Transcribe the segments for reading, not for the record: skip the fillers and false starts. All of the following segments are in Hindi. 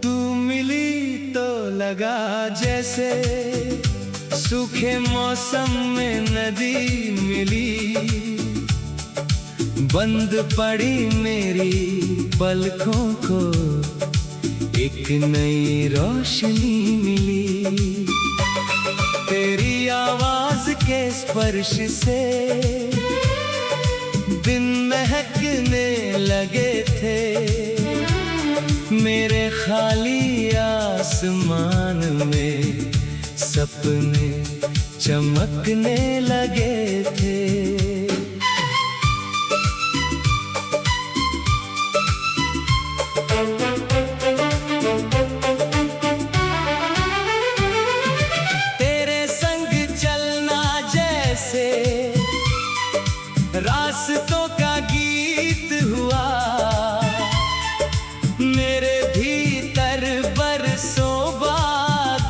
तू मिली तो लगा जैसे सूखे मौसम में नदी मिली, बंद पड़ी मेरी पलकों को एक नई रोशनी मिली। तेरी आवाज के स्पर्श से दिन महकने लगे थे, मेरे खाली आसमान में सपने चमकने लगे थे। तेरे संग चलना जैसे रास्तों का गीत हुआ, मेरे भीतर बरसों बाद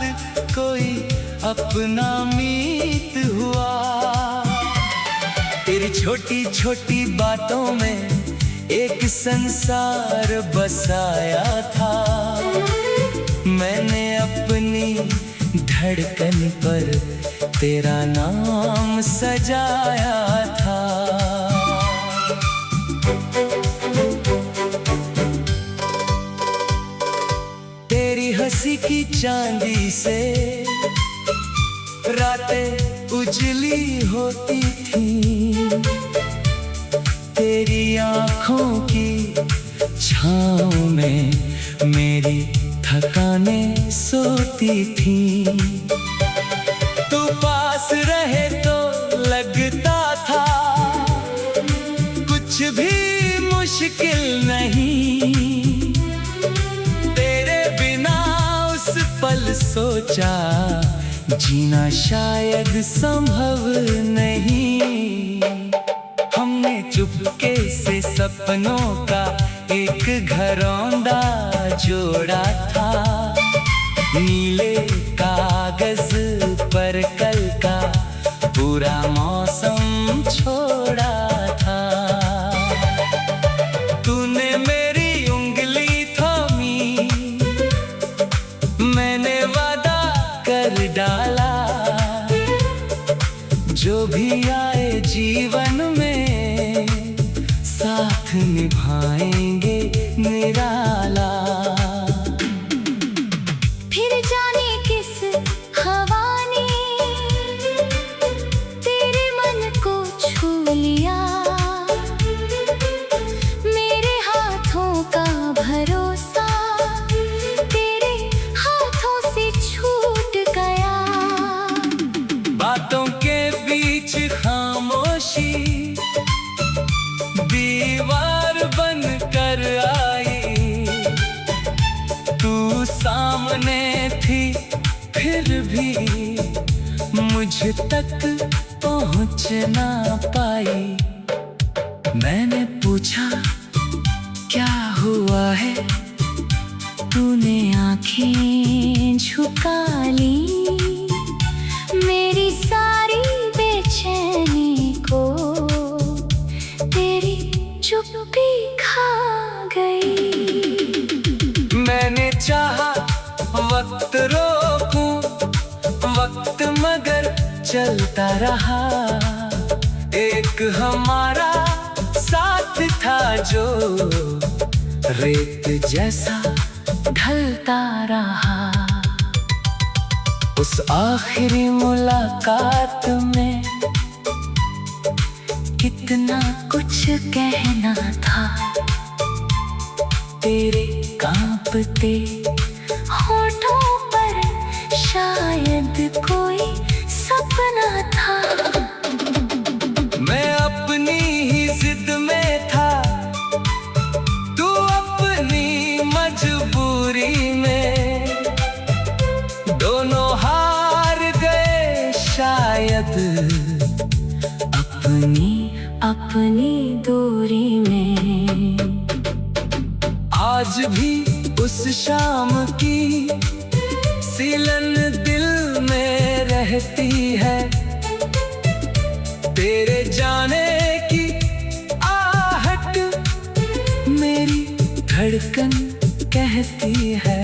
कोई अपना मीत हुआ। तेरी छोटी छोटी बातों में एक संसार बसाया था, मैंने अपनी धड़कन पर तेरा नाम सजाया था। तेरी हंसी की चांदी से रातें उजली होती थी, तेरी आँखों की छाँव में मेरी थकानें सोती थी। तू पास रहे तो लगता था कुछ भी मुश्किल नहीं, तेरे बिना उस पल सोचा जीना शायद संभव नहीं। हमने चुपके से सपनों का एक घरौंदा जोड़ा था, नीले कागज पर कल का पूरा मौसम छोड़ा था। तूने मेरी उंगली थामी, मैंने वादा कर डाला, जो भी आए जीवन में साथ निभाएंगे निराला। फिर जाने किस हवा ने तेरे मन को छू लिया, मेरे हाथों का भरोसा तेरे हाथों से छूट गया। बातों के बीच खामोशी दीवार बन कर आई, तू सामने थी फिर भी मुझ तक पहुँच ना पाई। मैंने पूछा क्या हुआ है, तूने आँखें झुका ली, मेरी सारी बेचैनी को तेरी चुप्पी खा गई। मैंने चाहा वक्त रोकूं वक्त मगर चलता रहा, एक हमारा साथ था जो रेत जैसा ढलता रहा। उस आखिरी मुलाकात में कितना कुछ कहना था, तेरे कांपते होठों पर शायद कोई सपना था। मैं अपनी ही जिद में था, तू अपनी मजबूरी में, दोनों हार गए शायद अपनी दूरी में। आज भी उस शाम की सीलन दिल में रहती है। तेरे जाने की आहट मेरी धड़कन कहती है।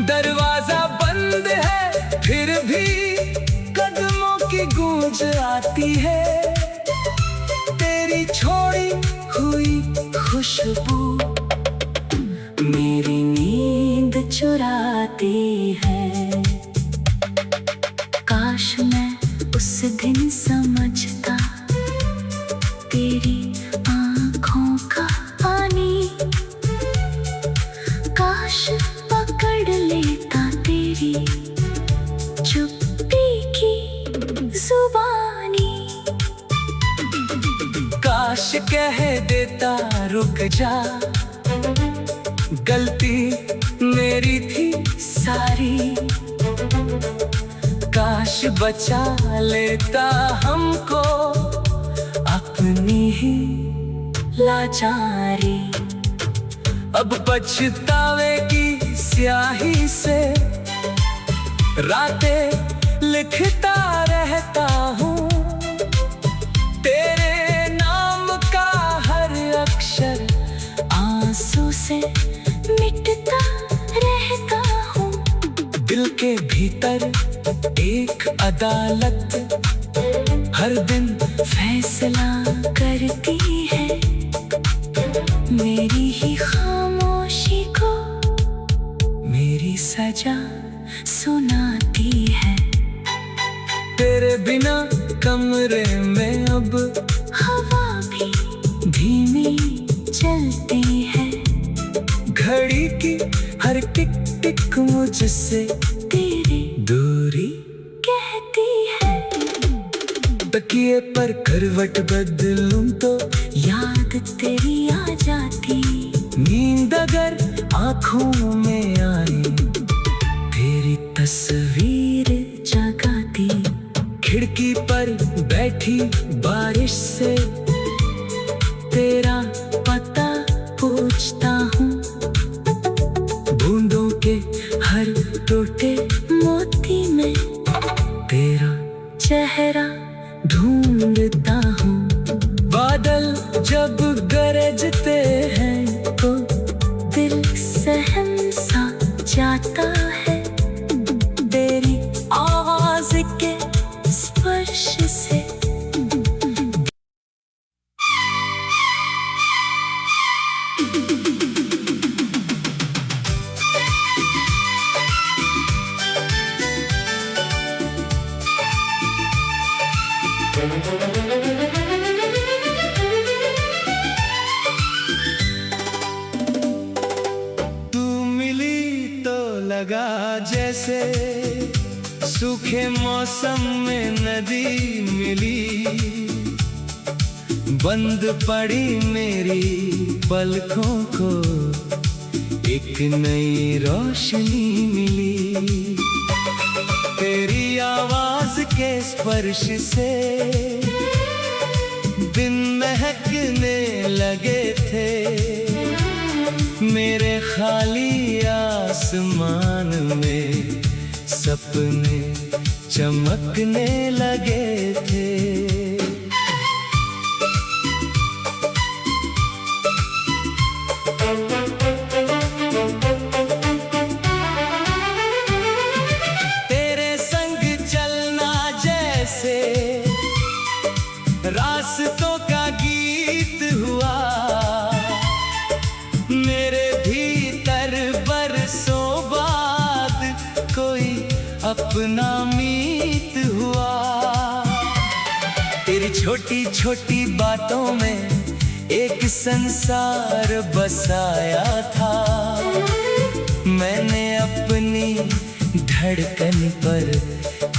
दरवाजा बंद है फिर भी कदमों की गूंज आती है। तेरी छोड़ी हुई खुशबू मेरी नींद चुराती है। काश मैं उस दिन समझता तेरी आँखों का पानी। काश पकड़ लेता तेरी चुप्पी की जुबानी। काश कह देता रुक जा, गलती मेरी थी सारी। काश बचा लेता हमको अपनी ही लाचारी। अब पछतावे की स्याही से रातें लिखता रहता हूँ। तेरे नाम का हर अक्षर आंसू से मिटता रहता हूँ। दिल के भीतर एक अदालत हर दिन फैसला करती है। मेरी ही खामोशी को मेरी सजा सुनाती है। तेरे बिना कमरे में अब हवा भी धीमी चलती है। घड़ी की हर टिक टिक मुझसे तेरी दूरी कहती है। तकिए पर करवट बदलूं तो याद तेरी आ जाती। नींद अगर आँखों में आई तेरी तस्वीर जगाती। खिड़की पर बैठी बारिश से तेरा पता पूछता हूँ। बूंदों के हर टूटे मोती में तेरा चेहरा ढूंढता हूँ। बादल जब गरजते हैं तो दिल सहम सा जाता है। तेरी आवाज के स्पर्श से तू मिली तो लगा जैसे सूखे मौसम में नदी मिली। बंद पड़ी मेरी पलकों को एक नई रोशनी मिली। तेरी आवाज के स्पर्श से दिन महकने लगे थे। मेरे खाली आसमान में सपने चमकने लगे थे। तेरे संग चलना जैसे रास्तों का गीत हुआ। मेरे भीतर बरसों बाद कोई अपना मीत हुआ। तेरी छोटी छोटी बातों में एक संसार बसाया था। मैंने अपनी धड़कन पर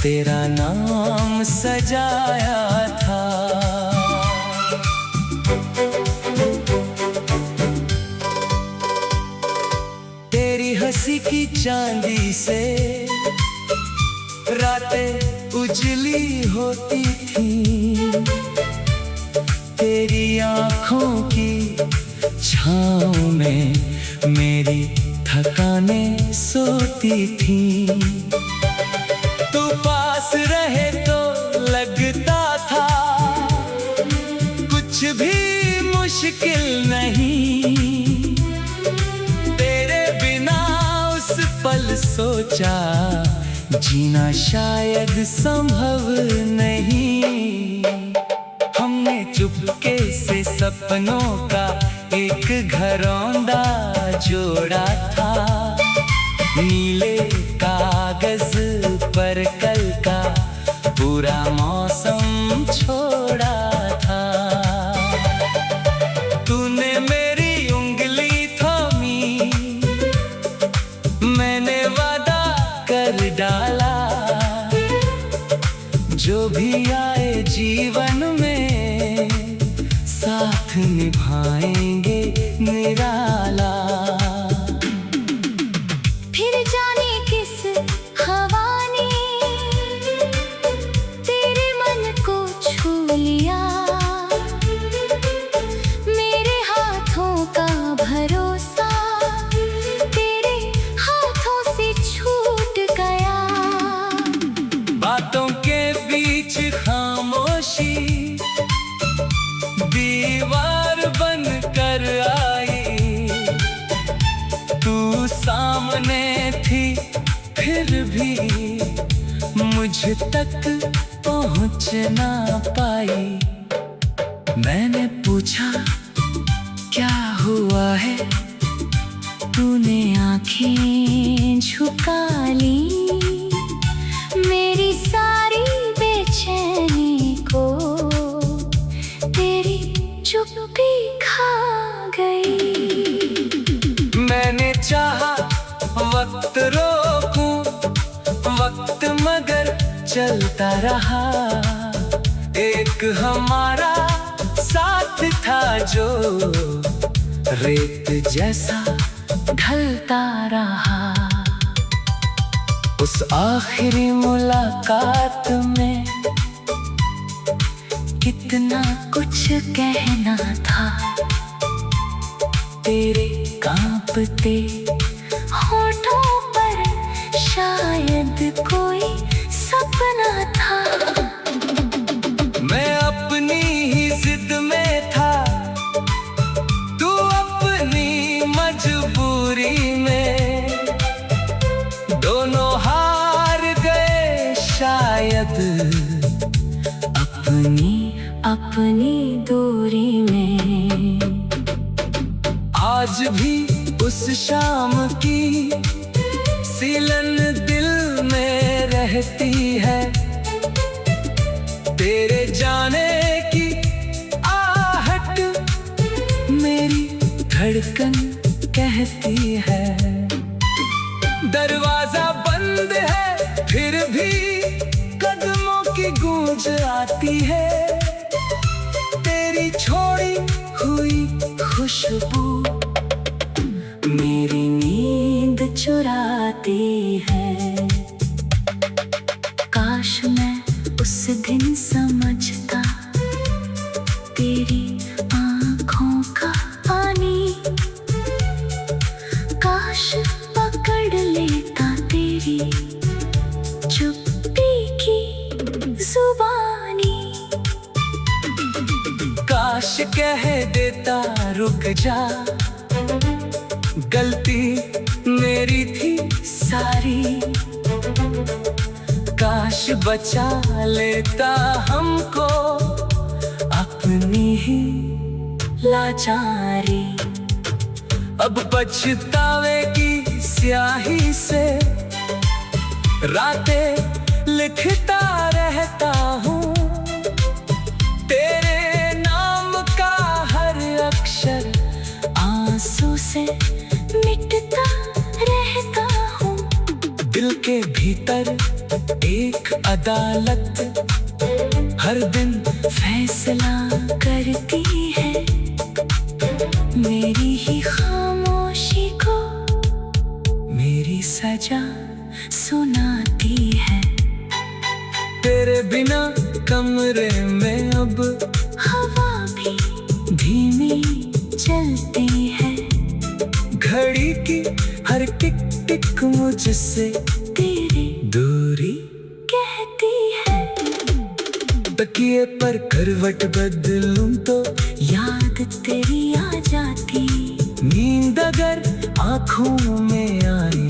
तेरा नाम सजाया था। तेरी हंसी की चांदी से रातें उजली होती थी। तेरी आँखों की छाँव में मेरी थकाने सोती थी। तू पास रहे तो लगता था कुछ भी मुश्किल नहीं। तेरे बिना उस पल सोचा जीना शायद संभव नहीं। हमने चुपके से सपनों का एक घरौंदा जोड़ा था। नीले कागज पर कल का पूरा मौसम छोड़ा था। तूने मेरी उंगली थामी, मैंने वादा कर डाला जो भी आए जीवन में साथ निभाएंगे निराला। फिर जाने किस हवा ने तेरे मन को छू लिया। मेरे हाथों का भरोसा तेरे हाथों से छूट गया। बातों के बीच खामोशी दीवार बन कर आई। तू सामने थी फिर भी मुझ तक पहुँच ना पाई। मैंने पूछा क्या हुआ है, तूने आँखें झुका ली। मेरी सारी बेचैनी को तेरी चुप्पी खा गई। मैंने चाहा वक्त रोकूं वक्त मगर चलता रहा। एक हमारा साथ था जो रेत जैसा ढलता रहा। उस आखिरी मुलाकात में कितना कुछ कहना था। तेरे कांपते होठों पर शायद कोई सपना था। मैं अपनी ही जिद में था, तू अपनी मजबूरी में। दोनों हार गए शायद अपनी दूरी में। आज भी उस शाम की सिलन दिल में रहती है। तेरे जाने की आहट मेरी धड़कन कहती है। दरवाजा बंद है फिर भी कदमों की गूंज आती है। तेरी छोड़ी हुई खुशबू मेरी नींद चुराती है। काश मैं उस दिन समझता तेरी आँखों का पानी। काश पकड़ लेता तेरी चुप्पी की जुबानी। काश कह देता रुक जा, गलती मेरी थी सारी। काश बचा लेता हमको अपनी ही लाचारी। अब पछतावे की स्याही से रातें लिखता रहता हूँ। तेरे नाम का हर अक्षर आंसू से मिटता रहता हूँ। दिल के भीतर एक अदालत हर दिन फैसला करती है। मेरी ही खामोशी को मेरी सजा सुनाती है। तेरे बिना कमरे में अब हवा भी धीमी चलती घड़ी की हर टिक टिक मुझसे तेरी दूरी कहती है। तकिए पर करवट बदलूं तो याद तेरी आ जाती, नींद अगर आंखों में आई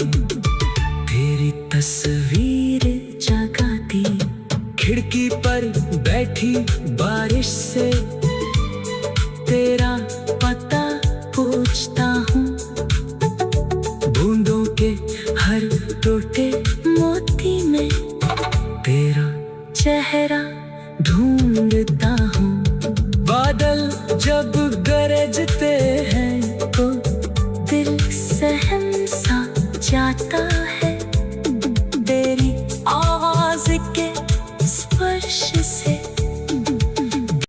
तेरी तस्वीर जगाती। खिड़की पर बैठी बारिश से तेरा पता पूछता हूँ, बूंदों के हर टूटे मोती में तेरा चेहरा ढूंढता हूँ। बादल जब